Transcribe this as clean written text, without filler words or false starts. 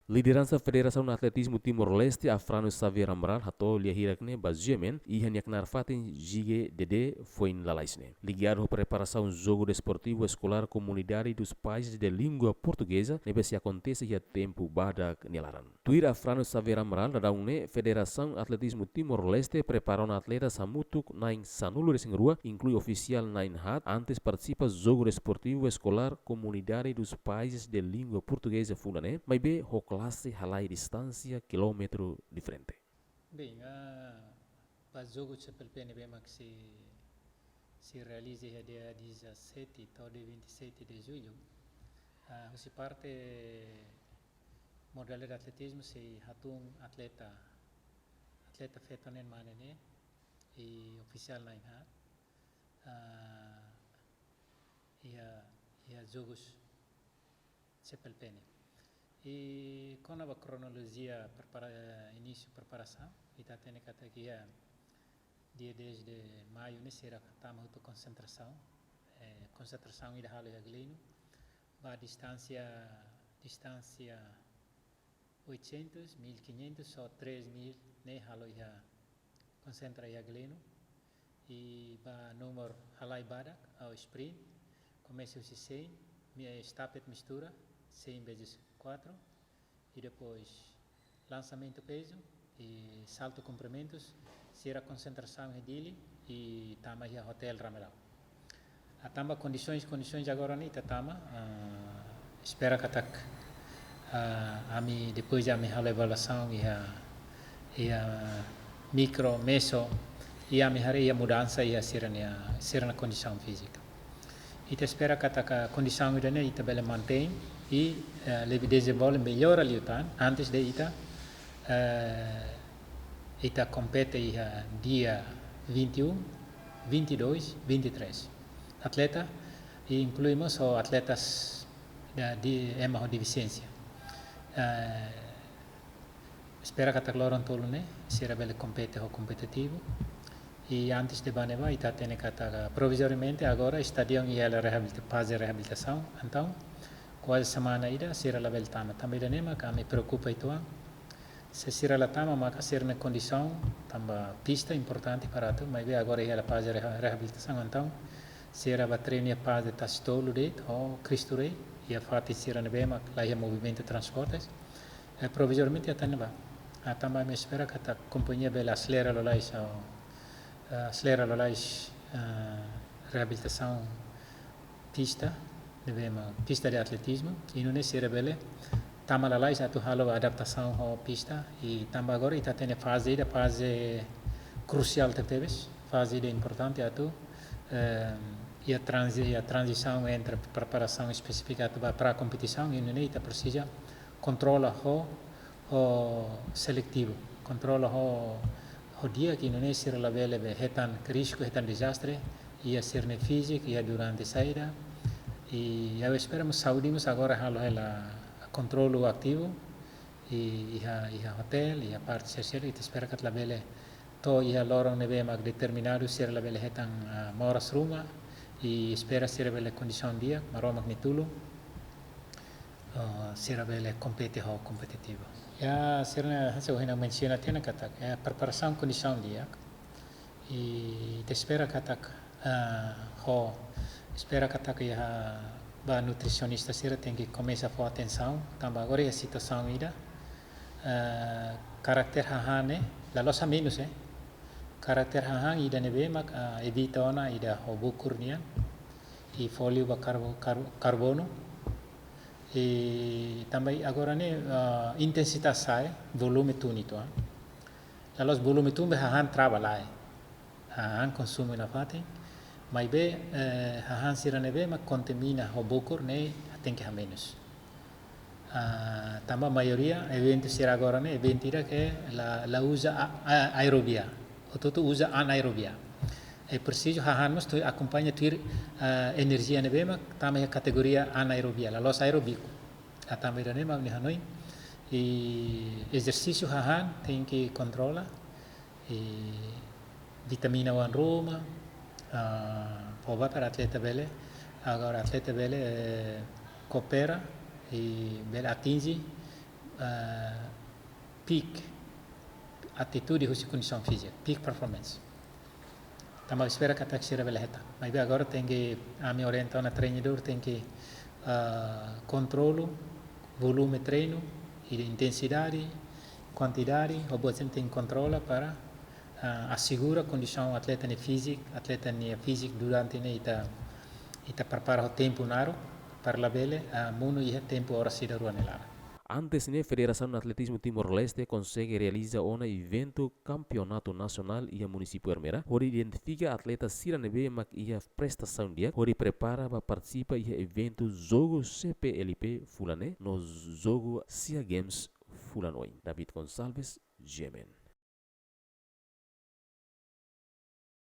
Liderança Federação de Atletismo Timor-Leste, Afrano Xavier Amaral, hato liahirakne bazuemen, ihan yaknar fatin jige dede foi em lalaisne. Ligado à preparação jogo desportivo escolar comunidade dos países de língua portuguesa, nebe se acontece a tempo badak nelaran. Tuir Afrano Xavier Amaral, radaune Federação Atletismo Timor-Leste preparou atleta samutuk nain sanulu resingrua, inclui oficial nain hat, antes participa jogo desportivo escolar comunidade dos países de língua portuguesa fulane, mas be classe halai distância quilômetro diferente. Bem, o jogo de PNB que se realiza no dia 17 até 27 de julho. Você parte modalidade de atletismo se hatung atleta feito nem manene e oficial na inhat e a jogos de PNB. E com a cronologia início preparação está tendo que até aqui dia 10 de maio ne será tama auto concentração ida halo ya glino ba distância 800 1500 só 3000 ne halo ya concentra ya glino e ba número halai badak ao sprint começa o 100 estafet mistura 100 vezes 4 e depois lançamento peso e salto comprimentos, será concentração redili e tama a hotel Ramelau. A tamba condições agora nem tama espera que tak ami depois a minha avaliação e a micro meso e a minha mudança e a ser na condição física. E te espera que a condição ida ne ita bele mantém e leve desenvolve melhor ali antes de ita compete dia 21, 22, 23. Atleta e incluímos os atletas de deficiência. Espera que a cloron tolo ne será bele compete o competitivo e antes de baneva ita tem que provisoriamente agora estadio e ela faz reabilitação então quase semana ida será la veltama também da nema que me preocupa itu se será la tama maka ser na condição tamba pista importante para tu mas agora ela faz reabilitação então será ba treino para de tastolo de ou cristure e a fati será na bema lá é movimento de transportes provisoriamente até neva a tamba me espera que a companhia bela acelera lá reabilitação pista pista de atletismo e não é ser bele tama lá tu halo adaptação ao pista e tamba agora está tendo fase crucial teves fase importante atu e a transição entre preparação específica para a competição e não é precisa controla o seletivo controla o dia que não é ser la bele hetan risco hetan desastre e a ser físico e durante a saída e eu esperamos saudimos agora ela controlo ativo e a hotel e a parte social e te espera que la bele to e a loro neve mag determinado ser la bele hetan moras ruma e espera ser bele condição dia maro magnitudo ser bele compete ho competitivo ya ser na se hina menciona tena kata preparação condição dia e te espera kata espera que a nutricionista tem que começar a pôr atenção também agora a situação ida caráter hahane la losa menos caráter hahan ida nebe mak evita ona ida obukurnia e folio ba carbono e também agora ne intensitas sai volume tunito la los volume tumbe hahan trabalha hahan consumo na fate mas hahan sira neve mas contamina o bucur ne tem que menos também a maioria evento sira agora ne evento que la usa aerobia o tudo usa anaerobia é preciso hahan mas tu acompanha tir energia neve mas também a categoria anaerobia la los aerobico também ne mas ni hanoi e exercício hahan tem que controla e vitamina 1 Roma pova para atleta bele agora atleta bele coopera e bele atinge peak atitude e condição física, peak performance. Estamos espera que até seja beleza. Mas agora tem que a minha orientação na treinador tem que controlo, volume treino, e intensidade, quantidade, o você tem que controlar para assegurar a condição atleta física durante ita prepara o tempo naro para la bele muno e tempo ora sida ruanelana. Antes, a Federação de Atletismo Timor-Leste consegue realizar um evento campeonato nacional e a município Ermera, onde identifica atletas siranebe mak ia prestação dia, onde prepara para participar em evento jogo CPLP Fulane, no jogo SEA Games Fulanoi. David Gonçalves, Gemen.